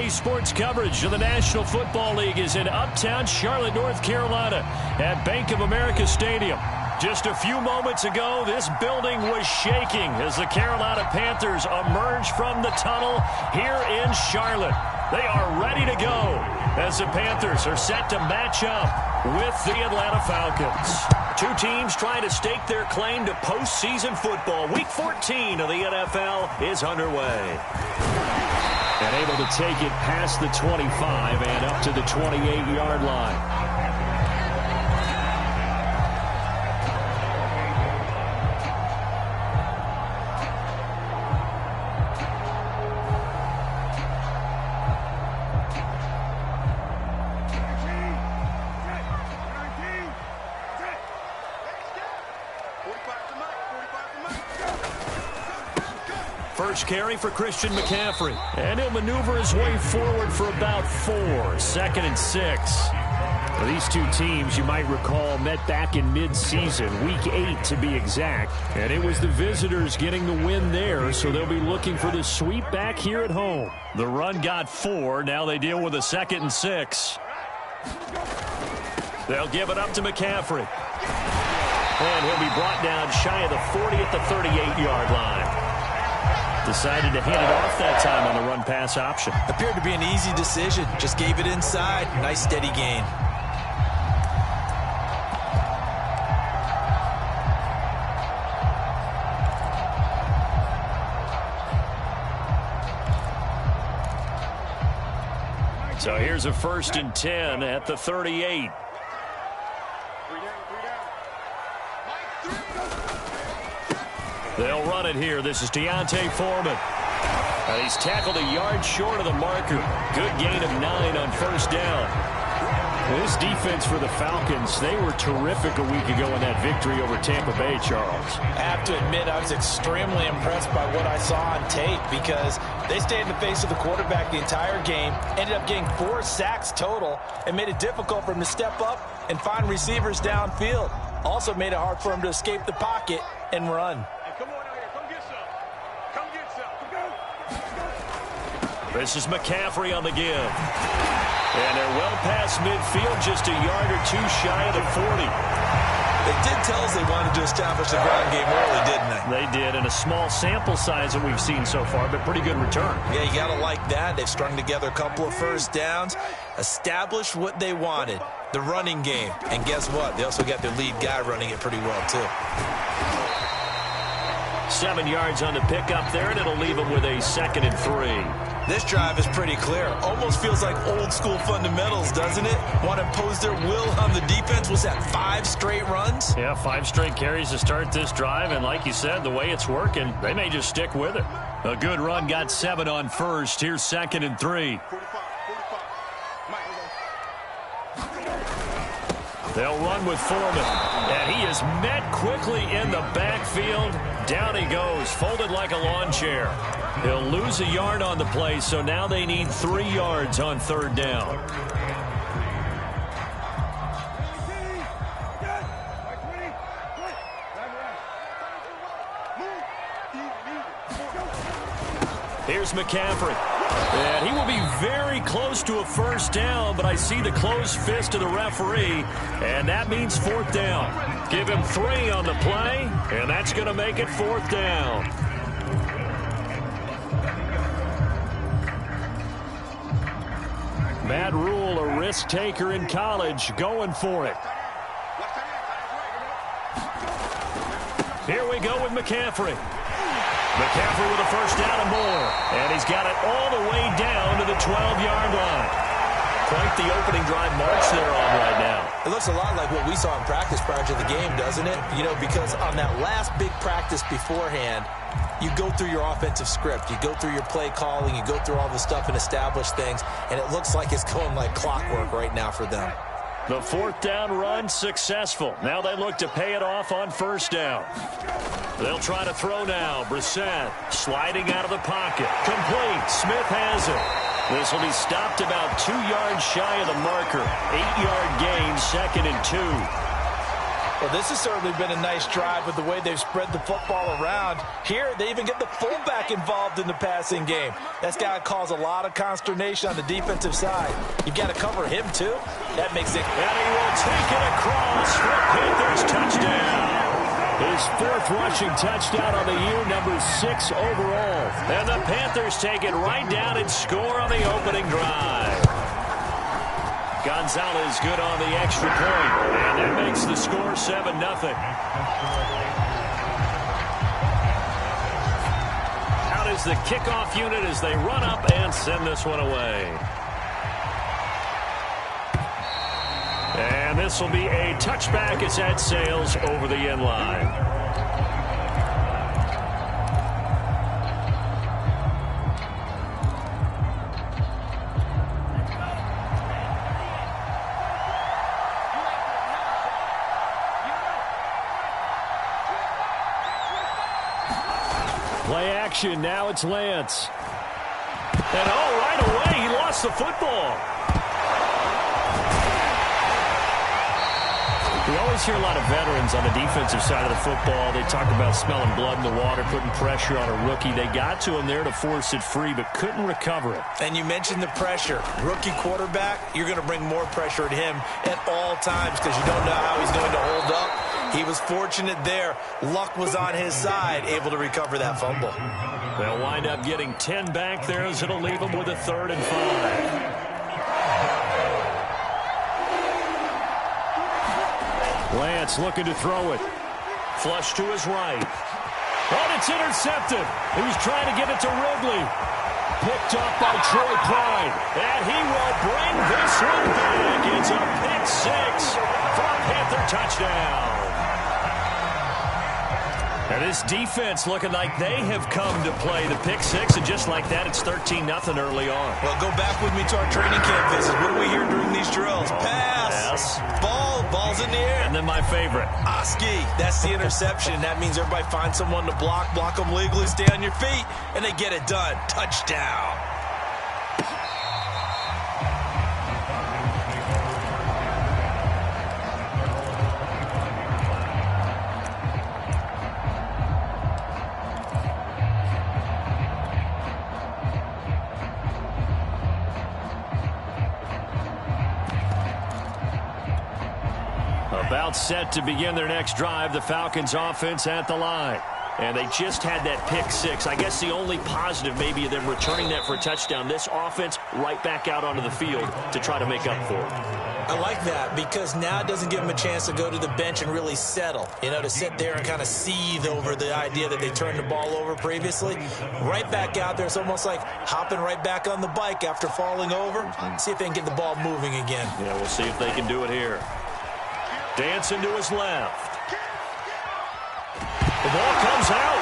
Today's sports coverage of the National Football League is in uptown Charlotte, North Carolina at Bank of America Stadium. Just a few moments ago, this building was shaking as the Carolina Panthers emerged from the tunnel here in Charlotte. They are ready to go as the Panthers are set to match up with the Atlanta Falcons. Two teams trying to stake their claim to postseason football. Week 14 of the NFL is underway. And able to take it past the 25 and up to the 28-yard line. First carry for Christian McCaffrey. And he'll maneuver his way forward for about 4. 2nd and 6. Now, these two teams, you might recall, met back in mid-season, Week 8 to be exact. And it was the visitors getting the win there, so they'll be looking for the sweep back here at home. The run got 4. Now they deal with a 2nd and 6. They'll give it up to McCaffrey. And he'll be brought down shy of the 40 at the 38-yard line. Decided to hand it off that time on the run-pass option. Appeared to be an easy decision. Just gave it inside. Nice steady gain. So here's a 1st and 10 at the 38. They'll run it here. This is Deontay Foreman. And he's tackled a yard short of the marker. Good gain of 9 on 1st down. This defense for the Falcons, they were terrific a week ago in that victory over Tampa Bay, Charles. I have to admit, I was extremely impressed by what I saw on tape because they stayed in the face of the quarterback the entire game, ended up getting 4 sacks total, and made it difficult for him to step up and find receivers downfield. Also made it hard for him to escape the pocket and run. This is McCaffrey on the give. And they're well past midfield, just a yard or 2 shy of the 40. They did tell us they wanted to establish the ground game early, didn't they? They did, and a small sample size that we've seen so far, but pretty good return. Yeah, you got to like that. They've strung together a couple of 1st downs, established what they wanted, the running game. And guess what? They also got their lead guy running it pretty well, too. 7 yards on the pickup there, and it'll leave them with a 2nd and 3. This drive is pretty clear. Almost feels like old-school fundamentals, doesn't it? Want to impose their will on the defense. Was that 5 straight runs? Yeah, 5 straight carries to start this drive, and like you said, the way it's working, they may just stick with it. A good run, got 7 on 1st. Here's 2nd and 3. They'll run with Foreman, and he is met quickly in the backfield. Down he goes, folded like a lawn chair. He'll lose a yard on the play, so now they need 3 yards on 3rd down. Here's McCaffrey. And he will be very close to a 1st down, but I see the closed fist of the referee, and that means 4th down. Give him 3 on the play, and that's going to make it 4th down. Matt Rule, a risk taker in college, going for it. Here we go with McCaffrey. McCaffrey with a 1st down and more. And he's got it all the way down to the 12-yard line. Quite the opening drive march they're on right now. It looks a lot like what we saw in practice prior to the game, doesn't it? You know, because on that last big practice beforehand, you go through your offensive script. You go through your play calling. You go through all the stuff and establish things. And it looks like it's going like clockwork right now for them. The 4th down run successful. Now they look to pay it off on 1st down. They'll try to throw now. Brissett sliding out of the pocket. Complete. Smith has it. This will be stopped about 2 yards shy of the marker. 8-yard gain, 2nd and 2. Well, this has certainly been a nice drive with the way they've spread the football around. Here, they even get the fullback involved in the passing game. That's got to cause a lot of consternation on the defensive side. You've got to cover him, too. That makes it... And he will take it across for a Panthers touchdown. His fourth rushing touchdown on the year, number 6 overall. And the Panthers take it right down and score on the opening drive. Gonzalez good on the extra point, and that makes the score 7-0. Out is the kickoff unit as they run up and send this one away. And this will be a touchback as that sails over the end line. Play action. Now it's Lance. And right away, he lost the football. We always hear a lot of veterans on the defensive side of the football. They talk about smelling blood in the water, putting pressure on a rookie. They got to him there to force it free, but couldn't recover it. And you mentioned the pressure. Rookie quarterback, you're going to bring more pressure at him at all times because you don't know how he's going to hold up. He was fortunate there. Luck was on his side, able to recover that fumble. They'll wind up getting 10 back there as it'll leave them with a 3rd and 5. Lance looking to throw it. Flush to his right. And it's intercepted. He was trying to get it to Ridley. Picked up by Troy Pride. And he will bring this one back. It's a pick 6 for a Panther touchdown. And this defense looking like they have come to play the pick 6, and just like that, it's 13-0 early on. Well, go back with me to our training camp visits. What do we hear during these drills? Pass. Ball's in the air. And then my favorite. Oski, that's the interception. That means everybody finds someone to block them legally, stay on your feet, and they get it done. Touchdown. About set to begin their next drive, the Falcons offense at the line. And they just had that pick 6. I guess the only positive maybe of them returning that for a touchdown. This offense right back out onto the field to try to make up for it. I like that because now it doesn't give them a chance to go to the bench and really settle. You know, to sit there and kind of seethe over the idea that they turned the ball over previously. Right back out there. It's almost like hopping right back on the bike after falling over. See if they can get the ball moving again. Yeah, we'll see if they can do it here. Dancing to his left. The ball comes out.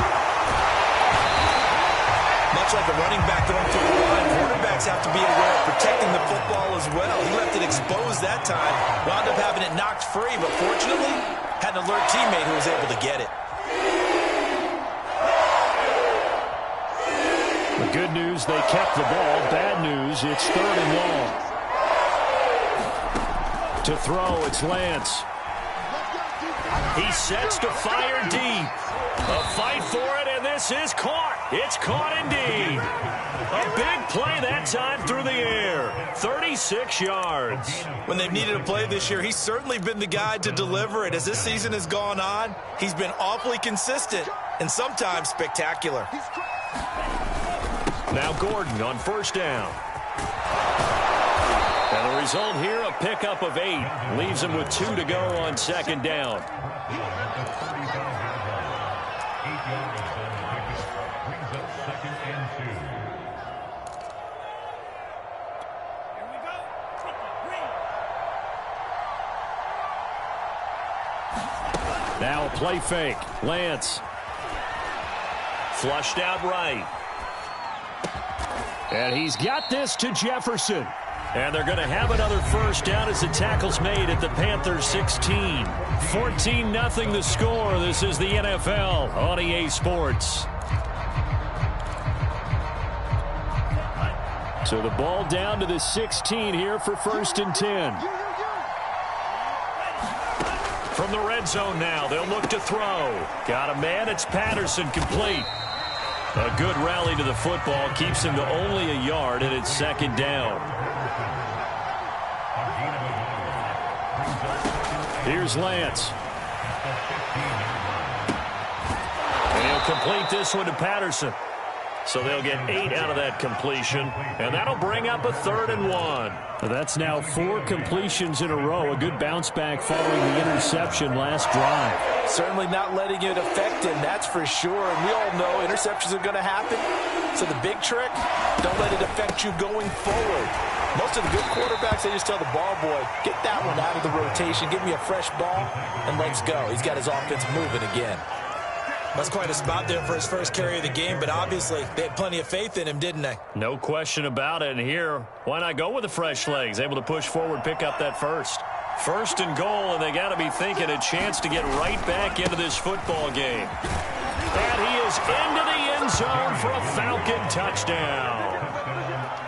Much like a running back going through the line, quarterbacks have to be aware of protecting the football as well. He left it exposed that time. Wound up having it knocked free, but fortunately, had an alert teammate who was able to get it. The good news, they kept the ball. Bad news, it's 3rd and long. To throw, it's Lance. He sets to fire deep. A fight for it, and this is caught. It's caught indeed. A big play that time through the air. 36 yards. When they've needed a play this year, he's certainly been the guy to deliver it. As this season has gone on, he's been awfully consistent and sometimes spectacular. Now Gordon on 1st down. And the result here, a pickup of 8. Leaves him with 2 to go on 2nd down. Now a play fake. Lance. Flushed out right. And he's got this to Jefferson. And they're going to have another 1st down as the tackle's made at the Panthers 16. 14-0 the score. This is the NFL on EA Sports. So the ball down to the 16 here for 1st and 10. From the red zone now, they'll look to throw. Got a man, it's Patterson, complete. A good rally to the football keeps him to only a yard, and it's second down. Here's Lance. And he'll complete this one to Patterson. So they'll get 8 out of that completion, and that'll bring up a 3rd and 1. That's now 4 completions in a row. A good bounce back following the interception last drive. Certainly not letting it affect him, that's for sure. And we all know interceptions are going to happen. So the big trick, don't let it affect you going forward. Most of the good quarterbacks, they just tell the ball boy, get that one out of the rotation, give me a fresh ball, and let's go. He's got his offense moving again. That's quite a spot there for his first carry of the game, but obviously they had plenty of faith in him, didn't they? No question about it. And here, why not go with the fresh legs? Able to push forward, pick up that first. 1st and goal, and they got to be thinking a chance to get right back into this football game. And he is into the end zone for a Falcon touchdown.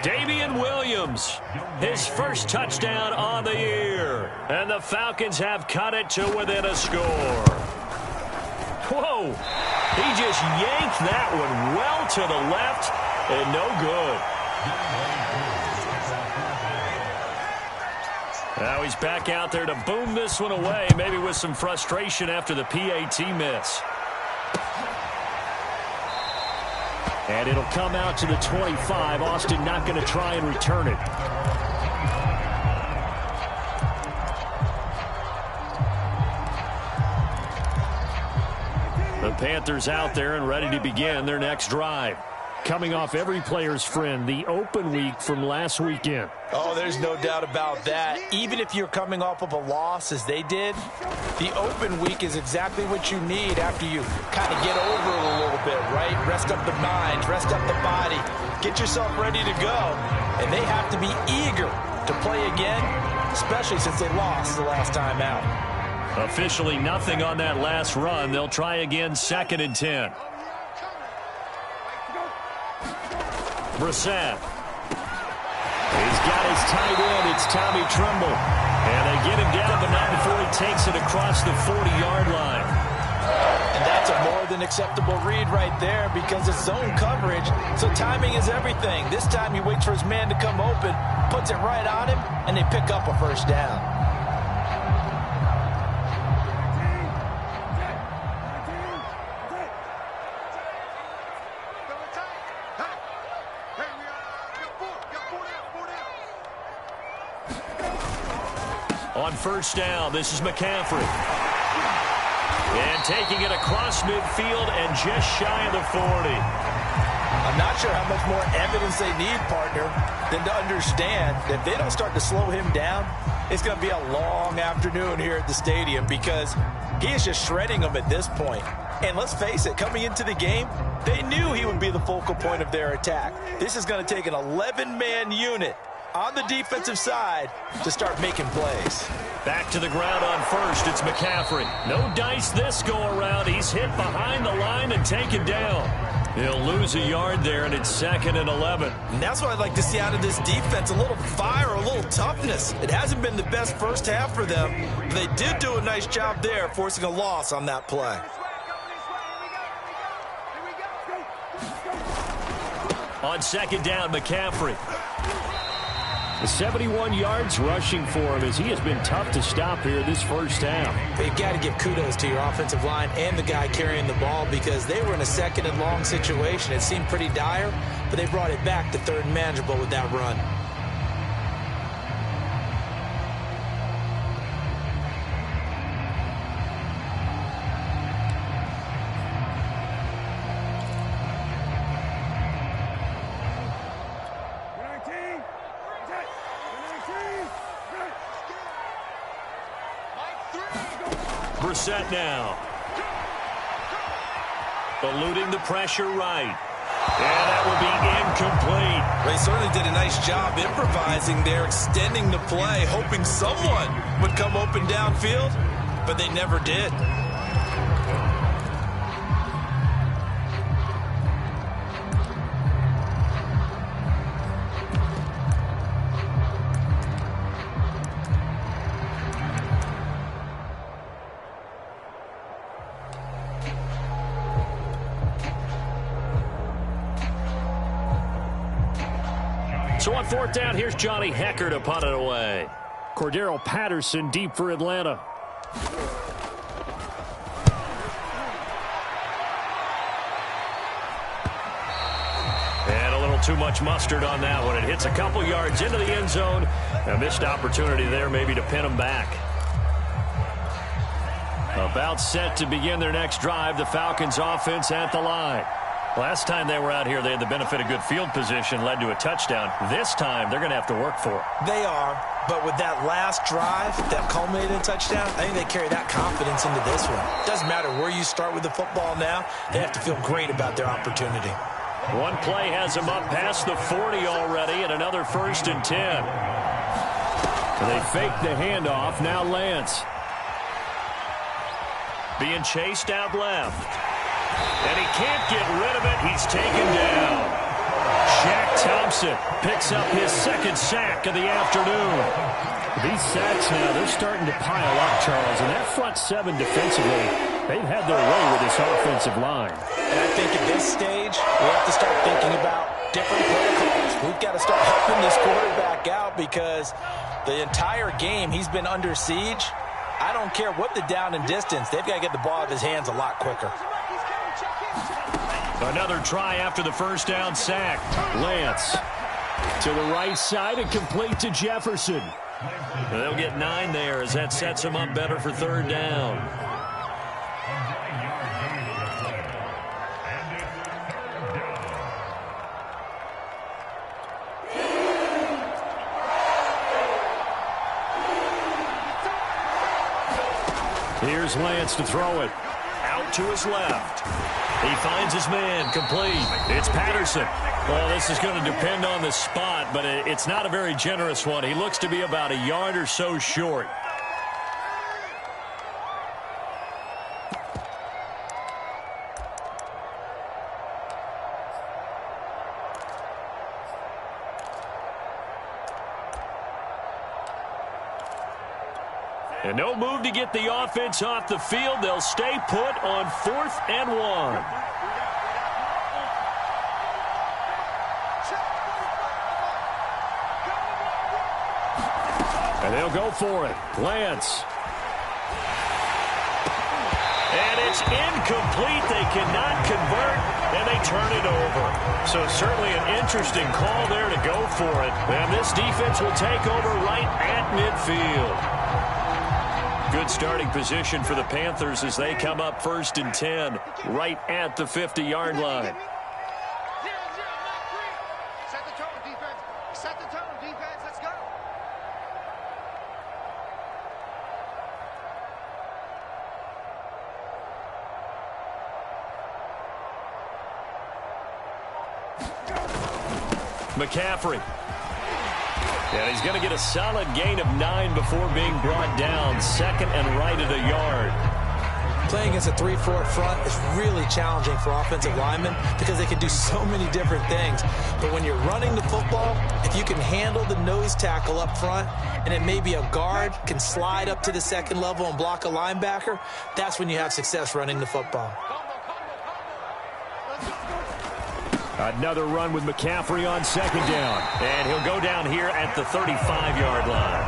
Damian Williams, his first touchdown on the year. And the Falcons have cut it to within a score. Whoa, he just yanked that one well to the left and no good. Now he's back out there to boom this one away, maybe with some frustration after the PAT miss. And it'll come out to the 25. Austin not going to try and return it. The Panthers out there and ready to begin their next drive. Coming off every player's friend, the open week from last weekend. Oh, there's no doubt about that. Even if you're coming off of a loss as they did, the open week is exactly what you need after you kind of get over it a little bit, right? Rest up the mind, rest up the body, get yourself ready to go. And they have to be eager to play again, especially since they lost the last time out. Officially nothing on that last run. They'll try again, 2nd and 10. Brissett. He's got his tight end. It's Tommy Tremble. And they get him down, but not before he takes it across the 40-yard line. And that's a more than acceptable read right there because it's zone coverage, so timing is everything. This time he waits for his man to come open, puts it right on him, and they pick up a first down. On first down, this is McCaffrey. And taking it across midfield and just shy of the 40. I'm not sure how much more evidence they need, partner, than to understand that if they don't start to slow him down, it's going to be a long afternoon here at the stadium because he is just shredding them at this point. And let's face it, coming into the game, they knew he would be the focal point of their attack. This is going to take an 11-man unit on the defensive side to start making plays. Back to the ground on first, it's McCaffrey. No dice this go-around. He's hit behind the line and taken down. He'll lose a yard there, and it's 2nd and 11. And that's what I'd like to see out of this defense, a little fire, a little toughness. It hasn't been the best first half for them, but they did do a nice job there, forcing a loss on that play. On 2nd down, McCaffrey. 71 yards rushing for him as he has been tough to stop here this first half. You've got to give kudos to your offensive line and the guy carrying the ball because they were in a 2nd and long situation. It seemed pretty dire, but they brought it back to 3rd and manageable with that run. Brissett now. Eluding the pressure right. And that will be incomplete. They certainly did a nice job improvising there, extending the play, hoping someone would come open downfield, but they never did. So on fourth down, here's Johnny Hekker to punt it away. Cordero Patterson deep for Atlanta. And a little too much mustard on that one. It hits a couple yards into the end zone. A missed opportunity there maybe to pin them back. About set to begin their next drive, the Falcons offense at the line. Last time they were out here, they had the benefit of good field position, led to a touchdown. This time, they're going to have to work for it. They are, but with that last drive that culminated in a touchdown, I think they carry that confidence into this one. Doesn't matter where you start with the football now, they have to feel great about their opportunity. One play has them up past the 40 already, and another 1st and 10. They fake the handoff. Now Lance. Being chased out left. And he can't get rid of it. He's taken down. Shaq Thompson picks up his 2nd sack of the afternoon. These sacks now, they're starting to pile up, Charles. And that front 7 defensively, they've had their way with this offensive line. And I think at this stage, we have to start thinking about different protocols. We've got to start helping this quarterback out because the entire game he's been under siege. I don't care what the down and distance. They've got to get the ball out of his hands a lot quicker. Another try after the first down sack. Lance to the right side and complete to Jefferson. They'll get 9 there as that sets them up better for 3rd down. Here's Lance to throw it. Out to his left. He finds his man, complete. It's Patterson. Well, this is going to depend on the spot, but it's not a very generous one. He looks to be about a yard or so short. And no move to get the offense off the field. They'll stay put on 4th and 1. And they'll go for it. Lance. And it's incomplete. They cannot convert, and they turn it over. So certainly an interesting call there to go for it. And this defense will take over right at midfield. Good starting position for the Panthers as they come up 1st and 10 right at the 50-yard line. Set the tone, defense. Set the tone, defense. Let's go. McCaffrey. And he's going to get a solid gain of 9 before being brought down. 2nd and right at a yard. Playing against a 3-4 front is really challenging for offensive linemen because they can do so many different things. But when you're running the football, if you can handle the nose tackle up front, and it may be a guard, can slide up to the 2nd level and block a linebacker, that's when you have success running the football. Another run with McCaffrey on 2nd down. And he'll go down here at the 35-yard line.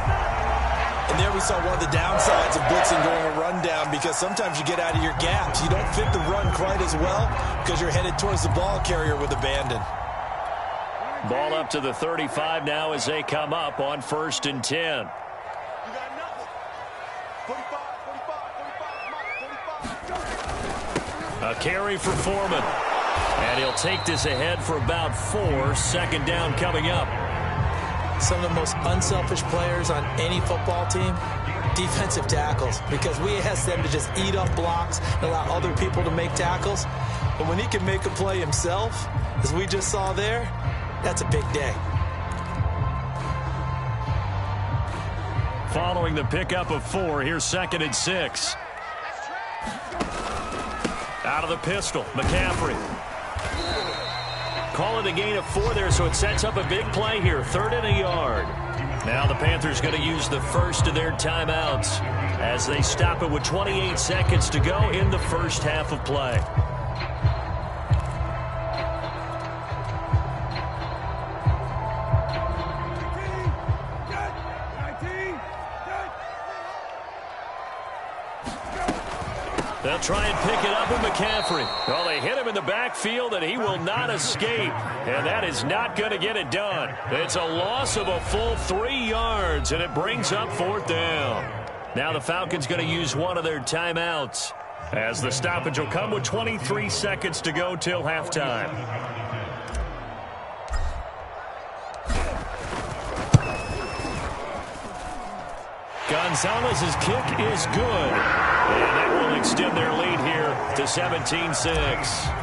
And there we saw one of the downsides of blitzing during a rundown because sometimes you get out of your gaps. You don't fit the run quite as well because you're headed towards the ball carrier with abandon. Ball up to the 35 now as they come up on 1st and 10. A carry for Foreman. And he'll take this ahead for about 4. 2nd down coming up. Some of the most unselfish players on any football team, defensive tackles, because we ask them to just eat up blocks and allow other people to make tackles. But when he can make a play himself, as we just saw there, that's a big day. Following the pickup of 4, here's 2nd and 6. Out of the pistol, McCaffrey. Call it a gain of 4 there, so it sets up a big play here. 3rd and a yard. Now the Panthers going to use the first of their timeouts as they stop it with 28 seconds to go in the first half of play. They'll try and pick it up with McCaffrey. Well, they hit him in the backfield, and he will not escape. And that is not going to get it done. It's a loss of a full 3 yards, and it brings up 4th down. Now the Falcons going to use one of their timeouts, as the stoppage will come with 23 seconds to go till halftime. Gonzalez's kick is good. And that will extend their lead here to 17-6.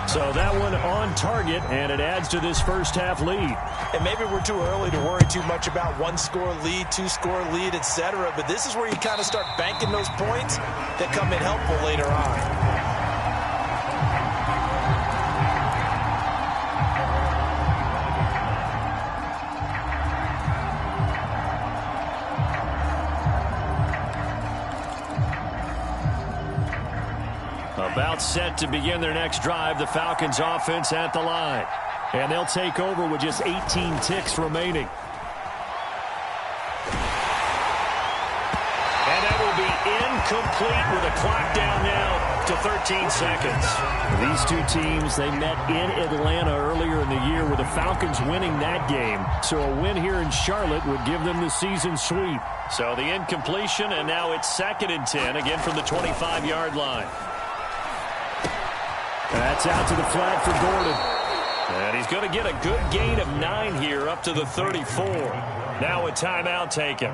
So that one on target, and it adds to this first half lead. And maybe we're too early to worry too much about 1-score lead, 2-score lead, etc. But this is where you kind of start banking those points that come in helpful later on. About set to begin their next drive, the Falcons offense at the line. And they'll take over with just 18 ticks remaining. And that will be incomplete with a clock down now to 13 seconds. These two teams, they met in Atlanta earlier in the year with the Falcons winning that game. So a win here in Charlotte would give them the season sweep. So the incompletion, and now it's 2nd and 10, again from the 25-yard line. That's out to the flat for Gordon. And he's going to get a good gain of 9 here up to the 34. Now a timeout taken.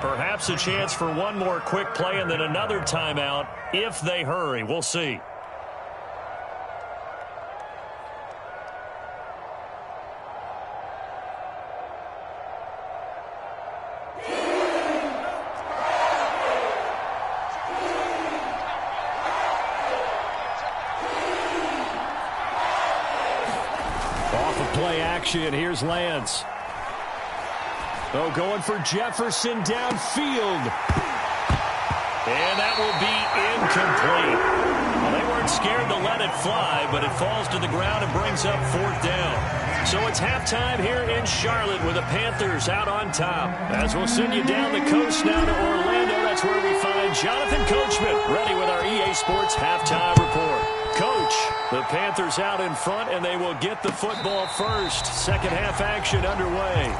Perhaps a chance for one more quick play and then another timeout if they hurry. We'll see. Play action. Here's Lance. Oh, going for Jefferson downfield. And that will be incomplete. Well, they weren't scared to let it fly, but it falls to the ground and brings up 4th down. So it's halftime here in Charlotte with the Panthers out on top. As we'll send you down the coast now to Orlando, that's where we find Jonathan Coachman ready with our EA Sports halftime report. Coach, the Panthers out in front, and they will get the football first. Second half action underway.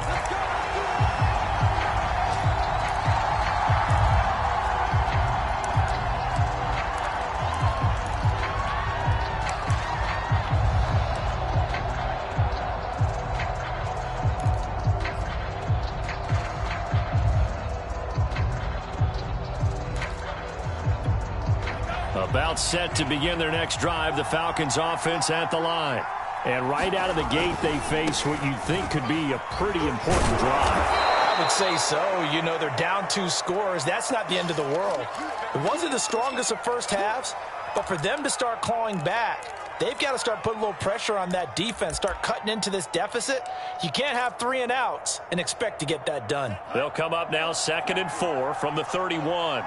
About set to begin their next drive, the Falcons offense at the line. And right out of the gate, they face what you'd think could be a pretty important drive. I would say so. You know, they're down 2 scores. That's not the end of the world. It wasn't the strongest of first halves, but for them to start clawing back, they've got to start putting a little pressure on that defense, start cutting into this deficit. You can't have 3 and outs and expect to get that done. They'll come up now 2nd and 4 from the 31.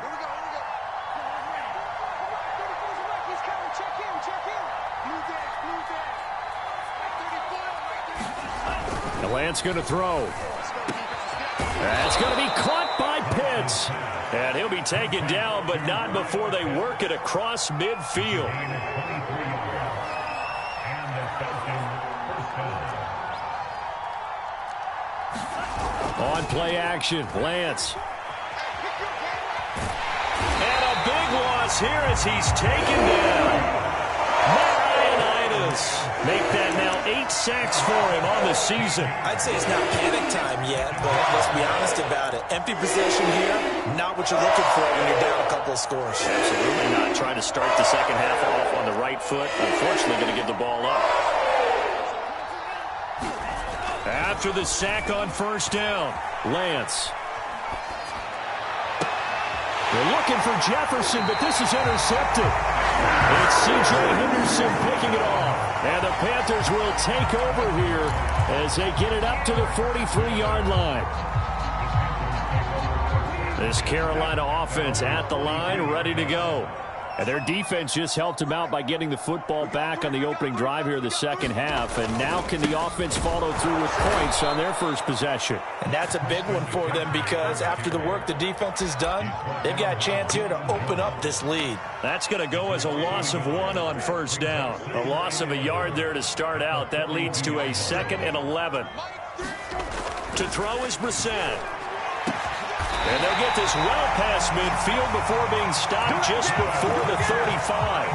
Lance going to throw. That's going to be caught by Pitts. And he'll be taken down, but not before they work it across midfield. On play action, Lance. And a big loss here as he's taken down. Make that now 8 sacks for him on the season. I'd say it's not panic time yet, but let's be honest about it. Empty possession here, not what you're looking for when you're down a couple of scores. Absolutely not. Trying to start the second half off on the right foot. Unfortunately, going to give the ball up. After the sack on 1st down, Lance. They're looking for Jefferson, but this is intercepted. It's C.J. Henderson picking it off. And the Panthers will take over here as they get it up to the 43-yard line. This Carolina offense at the line, ready to go. And their defense just helped them out by getting the football back on the opening drive here in the second half. And now can the offense follow through with points on their first possession? And that's a big one for them because after the work the defense has done, they've got a chance here to open up this lead. That's going to go as a loss of 1 on first down. A loss of a yard there to start out. That leads to a 2nd and 11. To throw is Brissett. And they'll get this well past midfield before being stopped just before the 35.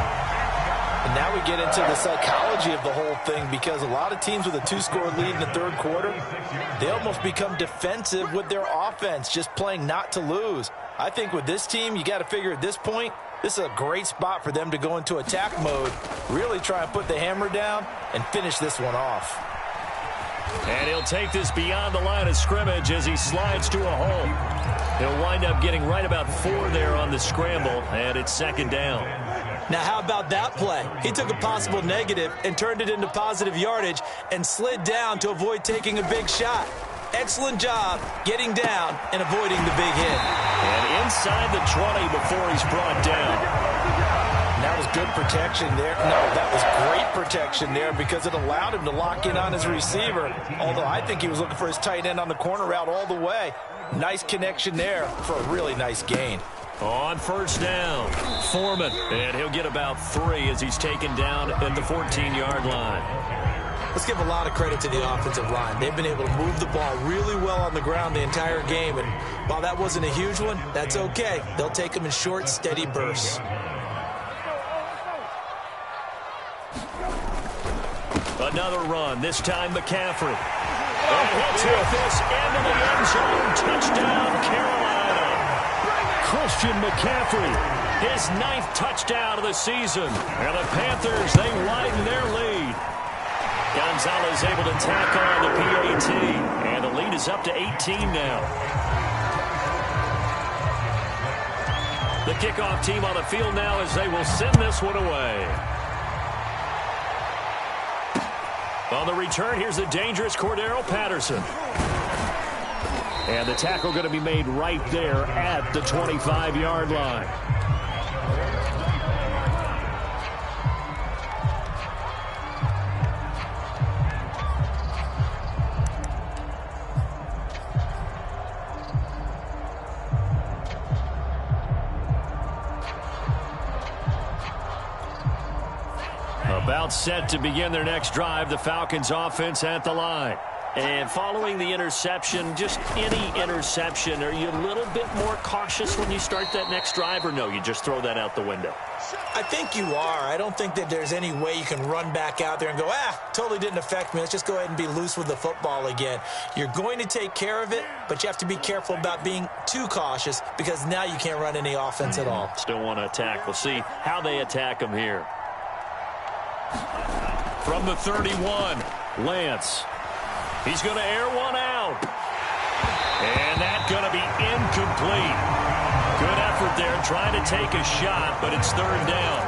And now we get into the psychology of the whole thing because a lot of teams with a 2-score lead in the third quarter, they almost become defensive with their offense, just playing not to lose. I think with this team, you got to figure at this point, this is a great spot for them to go into attack mode, really try and put the hammer down and finish this one off. And he'll take this beyond the line of scrimmage as he slides to a hole. He'll wind up getting right about 4 there on the scramble, and it's 2nd down. Now, how about that play? He took a possible negative and turned it into positive yardage and slid down to avoid taking a big shot. Excellent job getting down and avoiding the big hit. And inside the 20 before he's brought down. That was good protection there. No, that was great protection there because it allowed him to lock in on his receiver, although I think he was looking for his tight end on the corner route all the way. Nice connection there for a really nice gain. On first down, Foreman, and he'll get about 3 as he's taken down at the 14-yard line. Let's give a lot of credit to the offensive line. They've been able to move the ball really well on the ground the entire game, and while that wasn't a huge one, that's okay. They'll take them in short, steady bursts. Another run, this time McCaffrey. And he'll take this into the end zone. Touchdown, Carolina. Christian McCaffrey, his 9th touchdown of the season. And the Panthers, they widen their lead. Gonzalez able to tack on the PAT. And the lead is up to 18 now. The kickoff team on the field now as they will send this one away. On the return, here's the dangerous Cordero Patterson. And the tackle going to be made right there at the 25-yard line. About set to begin their next drive, the Falcons offense at the line. And following the interception, just any interception, are you a little bit more cautious when you start that next drive, or no, you just throw that out the window? I think you are. I don't think that there's any way you can run back out there and go, totally didn't affect me. Let's just go ahead and be loose with the football again. You're going to take care of it, but you have to be careful about being too cautious because now you can't run any offense at all. Still want to attack. We'll see how they attack them here. From the 31, Lance. He's going to air one out. And that's going to be incomplete. Good effort there trying to take a shot, but it's 3rd down.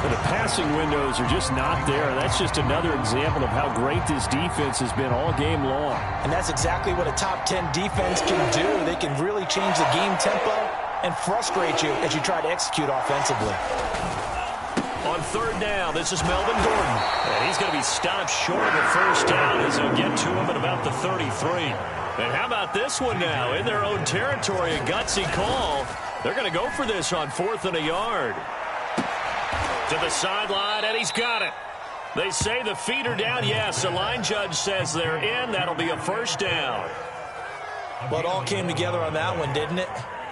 The passing windows are just not there. That's just another example of how great this defense has been all game long. And that's exactly what a top 10 defense can do. They can really change the game tempo and frustrate you as you try to execute offensively. On 3rd down, this is Melvin Gordon. And he's going to be stopped short of the first down as he'll get to him at about the 33. And how about this one now? In their own territory, a gutsy call. They're going to go for this on 4th and a yard. To the sideline, and he's got it. They say the feet are down. Yes, the line judge says they're in. That'll be a first down. Well, it all came together on that one, didn't it?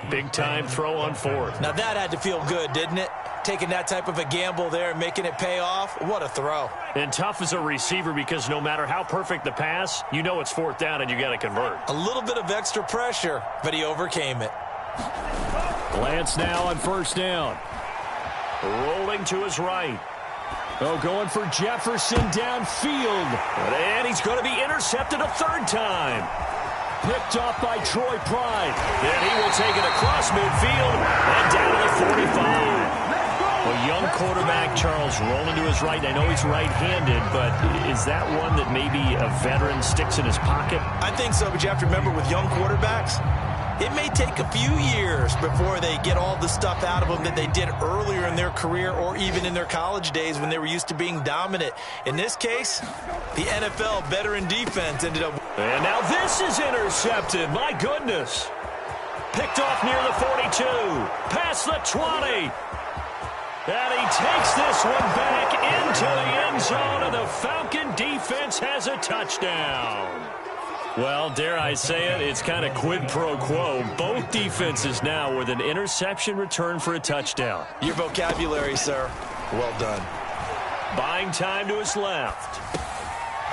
Big-time throw on 4th. Now, that had to feel good, didn't it? Taking that type of a gamble there and making it pay off. What a throw. And tough as a receiver because no matter how perfect the pass, you know it's 4th down and you got to convert. A little bit of extra pressure, but he overcame it. Lance now on 1st down. Rolling to his right. Oh, going for Jefferson downfield. And he's going to be intercepted a 3rd time. Picked off by Troy Pride. And he will take it across midfield and down to the 45. A young quarterback, Charles, rolling to his right. I know he's right-handed, but is that one that maybe a veteran sticks in his pocket? I think so, but you have to remember with young quarterbacks, it may take a few years before they get all the stuff out of them that they did earlier in their career or even in their college days when they were used to being dominant. In this case, the NFL veteran defense ended up. And now this is intercepted. My goodness. Picked off near the 42. Past the 20. And he takes this one back into the end zone, and the Falcon defense has a touchdown. Well, dare I say it, it's kind of quid pro quo. Both defenses now with an interception return for a touchdown. Your vocabulary, sir. Well done. Buying time to his left.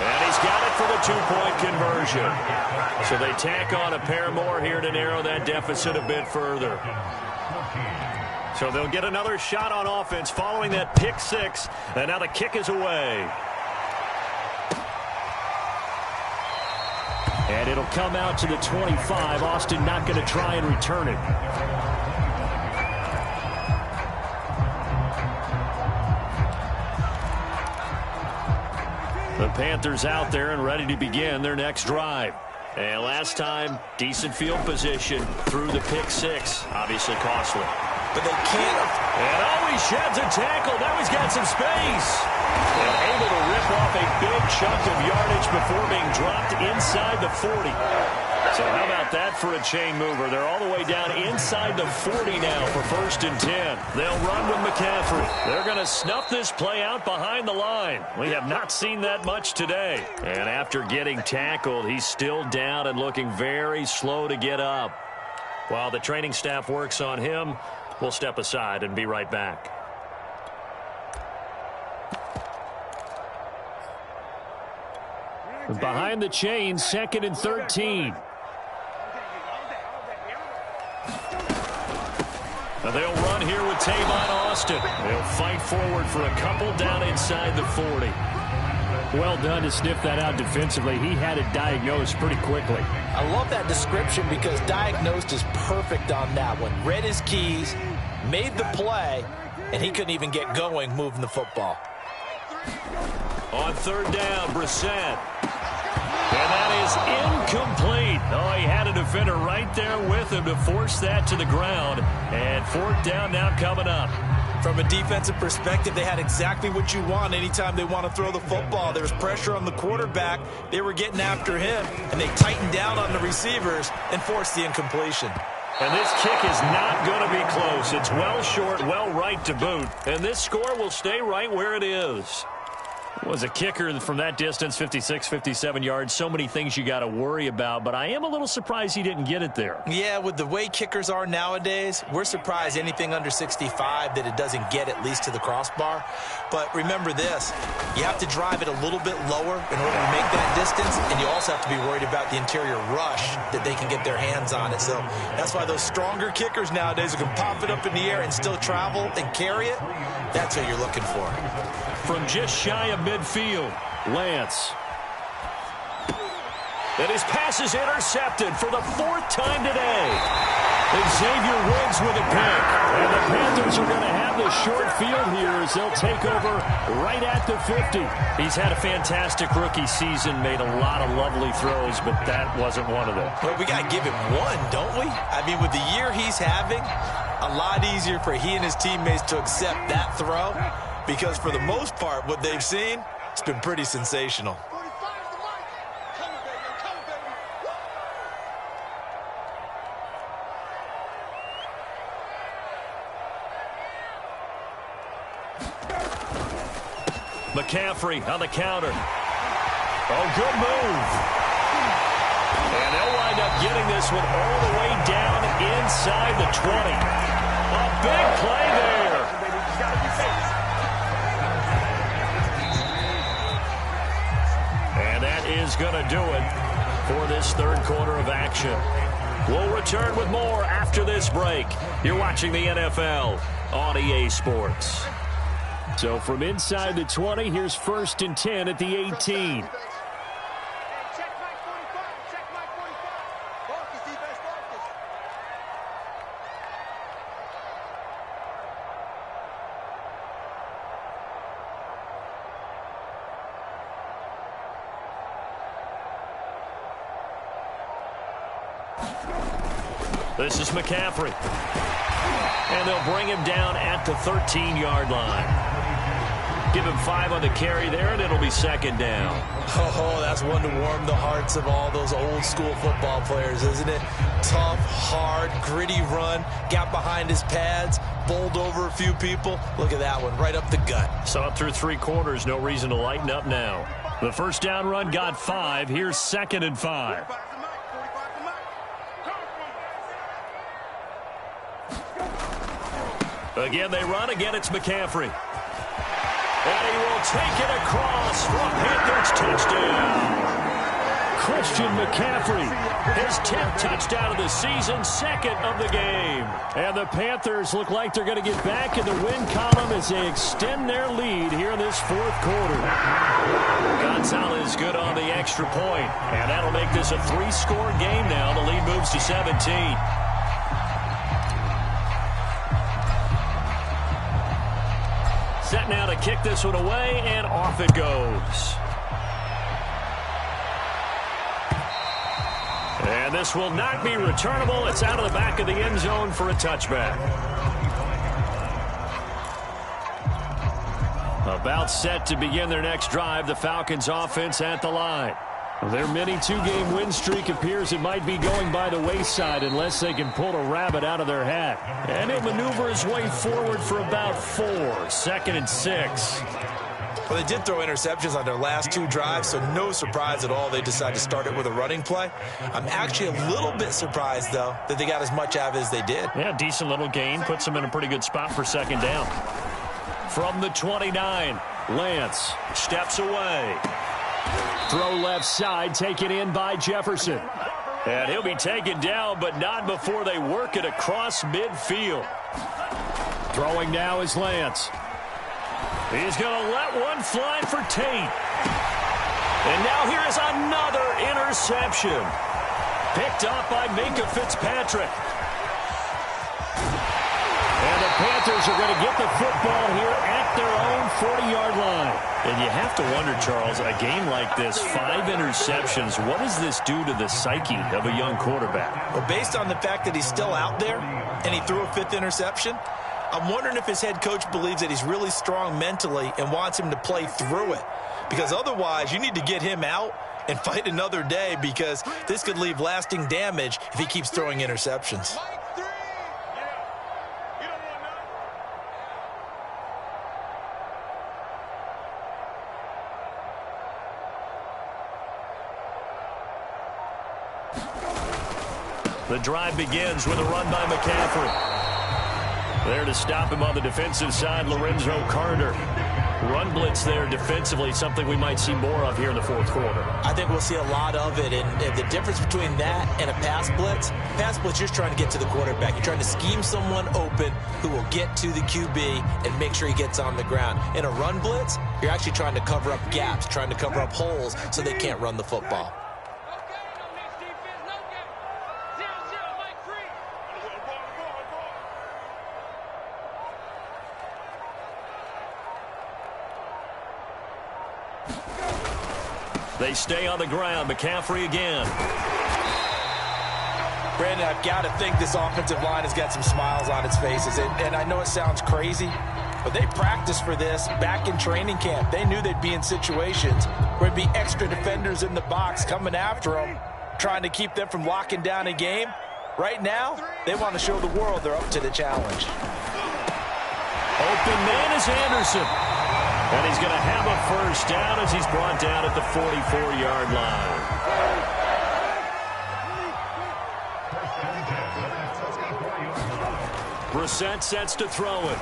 And he's got it for the two-point conversion. So they tack on a pair more here to narrow that deficit a bit further. So they'll get another shot on offense following that pick six. And now the kick is away. And it'll come out to the 25. Austin not going to try and return it. The Panthers out there and ready to begin their next drive. And last time, decent field position through the pick six. Obviously costly. But they can't. And he sheds a tackle. Now he's got some space. And able to rip off a big chunk of yardage before being dropped inside the 40. So how about that for a chain mover? They're all the way down inside the 40 now for 1st and 10. They'll run with McCaffrey. They're going to snuff this play out behind the line. We have not seen that much today. And after getting tackled, he's still down and looking very slow to get up. While the training staff works on him, we'll step aside and be right back. Behind the chain, 2nd and 13. They'll run here with Tavon Austin. They'll fight forward for a couple down inside the 40. Well done to sniff that out defensively. He had it diagnosed pretty quickly. I love that description because diagnosed is perfect on that one. Read his keys, made the play, and he couldn't even get going moving the football. On 3rd down, Brissett. And that is incomplete. Oh, he had a defender right there with him to force that to the ground. And 4th down now coming up. From a defensive perspective, they had exactly what you want anytime they want to throw the football. There was pressure on the quarterback. They were getting after him, and they tightened down on the receivers and forced the incompletion. And this kick is not going to be close. It's well short, well right to boot. And this score will stay right where it is. Was a kicker from that distance, 56, 57 yards. So many things you got to worry about, but I am a little surprised he didn't get it there. Yeah, with the way kickers are nowadays, we're surprised anything under 65 that it doesn't get at least to the crossbar. But remember this, you have to drive it a little bit lower in order to make that distance, and you also have to be worried about the interior rush that they can get their hands on it. So that's why those stronger kickers nowadays who can pop it up in the air and still travel and carry it, that's what you're looking for. From just shy of midfield, Lance. And his pass is intercepted for the 4th time today. Xavier Woods with a pick. And the Panthers are going to have the short field here as they'll take over right at the 50. He's had a fantastic rookie season, made a lot of lovely throws, but that wasn't one of them. Well, we got to give him one, don't we? I mean, with the year he's having, a lot easier for he and his teammates to accept that throw. Because for the most part, what they've seen, it's been pretty sensational. McCaffrey on the counter. Oh, good move. And they'll wind up getting this one all the way down inside the 20. A big play there. And that is going to do it for this 3rd quarter of action. We'll return with more after this break. You're watching the NFL on EA Sports. So from inside the 20, here's 1st and 10 at the 18. This is McCaffrey. And they'll bring him down at the 13-yard line. Give him 5 on the carry there, and it'll be second down. Oh, that's one to warm the hearts of all those old-school football players, isn't it? Tough, hard, gritty run. Got behind his pads, bowled over a few people. Look at that one, right up the gut. Saw it through 3 quarters. No reason to lighten up now. The first down run got 5. Here's 2nd and 5. Again, they run. Again, it's McCaffrey. And he will take it across for a Panthers touchdown. Christian McCaffrey, his 10th touchdown of the season, 2nd of the game. And the Panthers look like they're going to get back in the win column as they extend their lead here in this 4th quarter. Gonzalez good on the extra point, and that'll make this a 3-score game now. The lead moves to 17. Set now to kick this one away, and off it goes. And this will not be returnable. It's out of the back of the end zone for a touchback. About set to begin their next drive, the Falcons offense at the line. Their mini 2-game win streak appears it might be going by the wayside unless they can pull a rabbit out of their hat. And he'll maneuver his way forward for about 4. 2nd and 6. Well, they did throw interceptions on their last 2 drives, so no surprise at all they decided to start it with a running play. I'm actually a little bit surprised, though, that they got as much out of it as they did. Yeah, decent little gain. Puts them in a pretty good spot for 2nd down. From the 29, Lance steps away. Throw left side, taken in by Jefferson. And he'll be taken down, but not before they work it across midfield. Throwing now is Lance. He's going to let one fly for Tate. And now here is another interception. Picked up by Minkah Fitzpatrick. And the Panthers are going to get the football here at their own 40-yard line. And you have to wonder, Charles, a game like this, 5 interceptions, what does this do to the psyche of a young quarterback? Well, based on the fact that he's still out there and he threw a 5th interception, I'm wondering if his head coach believes that he's really strong mentally and wants him to play through it. Because otherwise, you need to get him out and fight another day, because this could leave lasting damage if he keeps throwing interceptions. The drive begins with a run by McCaffrey. There to stop him on the defensive side, Lorenzo Carter. Run blitz there defensively, something we might see more of here in the 4th quarter. I think we'll see a lot of it, and the difference between that and a pass blitz, you're just trying to get to the quarterback. You're trying to scheme someone open who will get to the QB and make sure he gets on the ground. In a run blitz, you're actually trying to cover up gaps, trying to cover up holes so they can't run the football. They stay on the ground. McCaffrey again. Brandon, I've got to think this offensive line has got some smiles on its faces. And I know it sounds crazy, but they practiced for this back in training camp. They knew they'd be in situations where there'd be extra defenders in the box coming after them, trying to keep them from locking down a game. Right now, they want to show the world they're up to the challenge. Open man is Anderson. And he's going to have a first down as he's brought down at the 44-yard line. Brissett sets to throw it.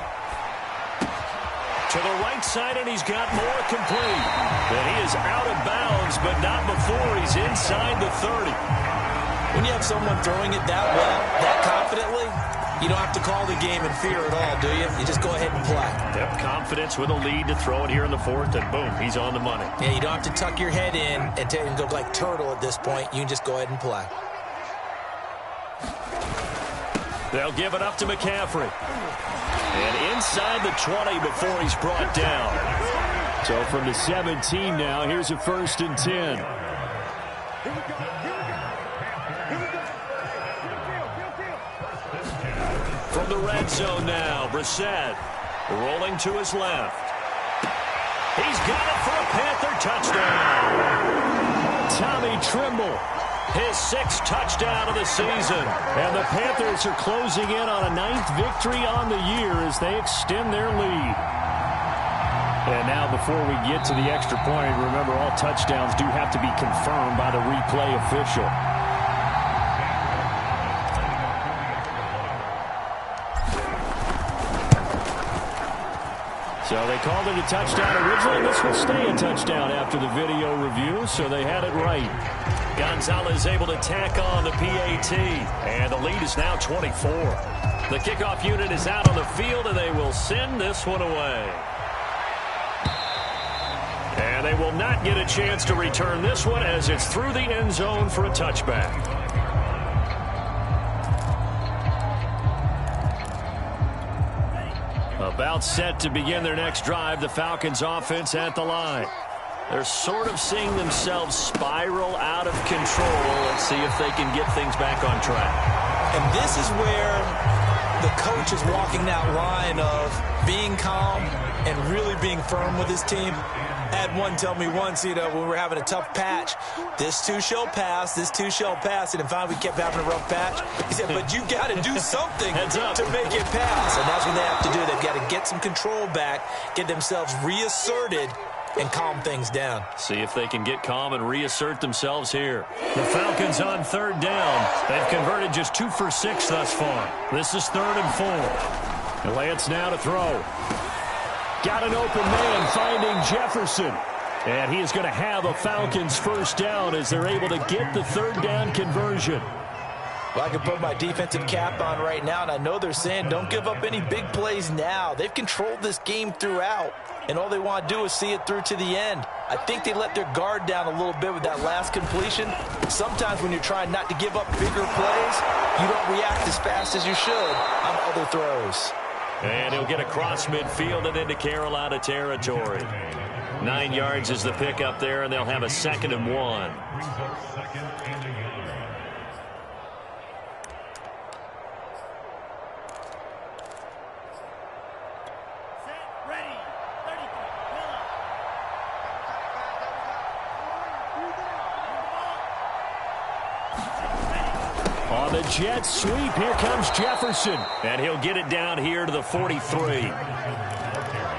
To the right side, and he's got more complete. And he is out of bounds, but not before he's inside the 30. When you have someone throwing it that well, that confidently, you don't have to call the game in fear at all, do you? You just go ahead and play. Yep, confidence with a lead to throw it here in the 4th, and boom, he's on the money. Yeah, you don't have to tuck your head in and go like turtle at this point. You can just go ahead and play. They'll give it up to McCaffrey. And inside the 20 before he's brought down. So from the 17 now, here's a 1st and 10. from the red zone now. Brissett rolling to his left. He's got it for a Panther touchdown. Tommy Tremble, his 6th touchdown of the season. And the Panthers are closing in on a 9th victory on the year as they extend their lead. And now before we get to the extra point, remember all touchdowns do have to be confirmed by the replay official. So they called it a touchdown originally. This will stay a touchdown after the video review, so they had it right. Gonzalez able to tack on the PAT, and the lead is now 24. The kickoff unit is out on the field, and they will send this one away. And they will not get a chance to return this one as it's through the end zone for a touchback. About set to begin their next drive, the Falcons offense at the line. They're sort of seeing themselves spiral out of control. Let's see if they can get things back on track. And this is where the coach is walking that line of being calm and really being firm with his team. I had one tell me once, when we were having a tough patch, this too shall pass, this too shall pass, and finally we kept having a rough patch. He said, but you got to do something to make it pass, and that's what they have to do. They've got to get some control back, get themselves reasserted, and calm things down. See if they can get calm and reassert themselves here. The Falcons on 3rd down. They've converted just 2 for 6 thus far. This is 3rd and 4. Lance now to throw. Got an open man finding Jefferson. And he is going to have a Falcons 1st down as they're able to get the 3rd down conversion. Well, I can put my defensive cap on right now, and I know they're saying don't give up any big plays now. They've controlled this game throughout, and all they want to do is see it through to the end. I think they let their guard down a little bit with that last completion. Sometimes when you're trying not to give up bigger plays, you don't react as fast as you should on other throws. And he'll get across midfield and into Carolina territory. 9 yards is the pickup there, and they'll have a 2nd and 1. On the jet sweep, here comes Jefferson. And he'll get it down here to the 43.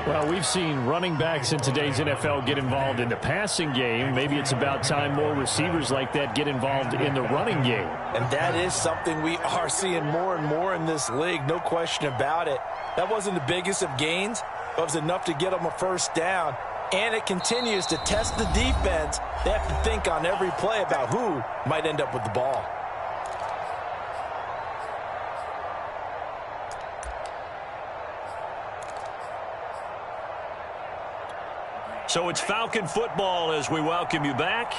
Well, we've seen running backs in today's NFL get involved in the passing game. Maybe it's about time more receivers like that get involved in the running game. And that is something we are seeing more and more in this league, no question about it. That wasn't the biggest of gains, but it was enough to get them a 1st down. And it continues to test the defense. They have to think on every play about who might end up with the ball. So it's Falcon football as we welcome you back.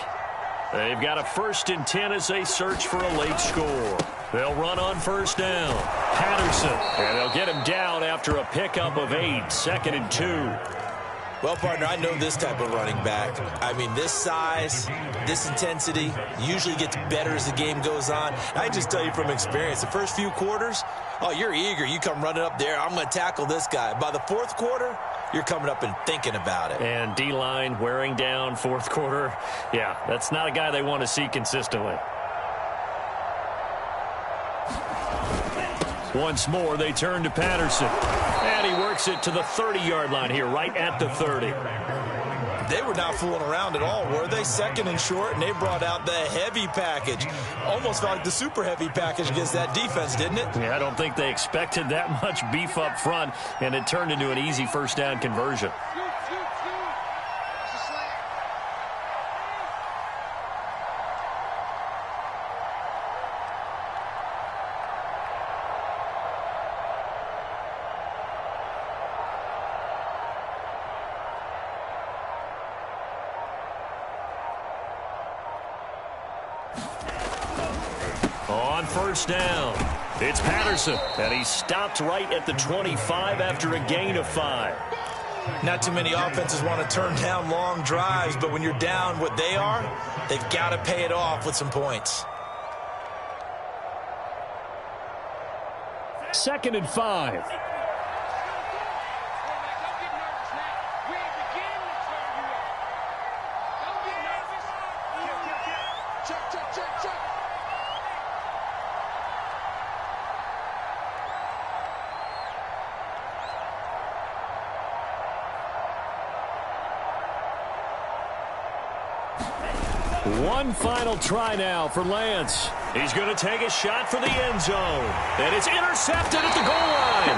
They've got a 1st and 10 as they search for a late score. They'll run on 1st down. Patterson, and they'll get him down after a pickup of 8, 2nd and 2. Well, partner, I know this type of running back. I mean, this size, this intensity usually gets better as the game goes on. I can just tell you from experience, the first few quarters, oh, you're eager. You come running up there, I'm going to tackle this guy. By the 4th quarter, you're coming up and thinking about it. And D-line wearing down 4th quarter. Yeah, that's not a guy they want to see consistently. Once more, they turn to Patterson. And he works it to the 30-yard line here, right at the 30. They were not fooling around at all, were they? 2nd and short, and they brought out the heavy package. Almost felt like the super heavy package against that defense, didn't it? Yeah, I don't think they expected that much beef up front, and it turned into an easy 1st down conversion. On 1st down, it's Patterson, and he's stopped right at the 25 after a gain of 5. Not too many offenses want to turn down long drives, but when you're down what they are, they've got to pay it off with some points. 2nd and 5. One final try now for Lance. He's going to take a shot for the end zone. And it's intercepted at the goal line.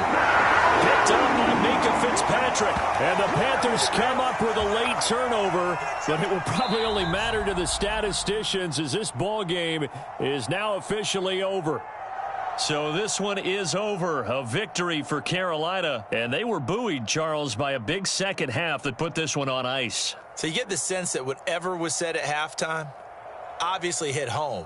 Picked up by Minkah Fitzpatrick. And the Panthers come up with a late turnover. But it will probably only matter to the statisticians as this ball game is now officially over. So this one is over. A victory for Carolina. And they were buoyed, Charles, by a big second half that put this one on ice. So you get the sense that whatever was said at halftime obviously hit home.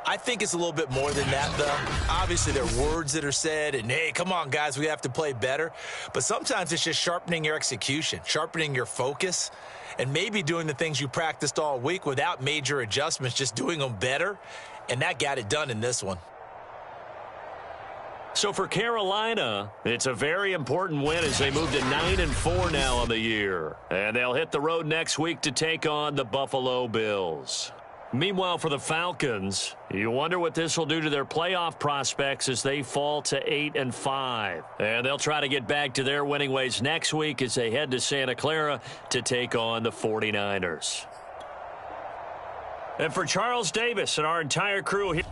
I think it's a little bit more than that, though. Obviously, there are words that are said, and, hey, come on, guys, we have to play better. But sometimes it's just sharpening your execution, sharpening your focus, and maybe doing the things you practiced all week without major adjustments, just doing them better. And that got it done in this one. So for Carolina, it's a very important win as they move to 9-4 now on the year. And they'll hit the road next week to take on the Buffalo Bills. Meanwhile, for the Falcons, you wonder what this will do to their playoff prospects as they fall to 8-5. And they'll try to get back to their winning ways next week as they head to Santa Clara to take on the 49ers. And for Charles Davis and our entire crew here.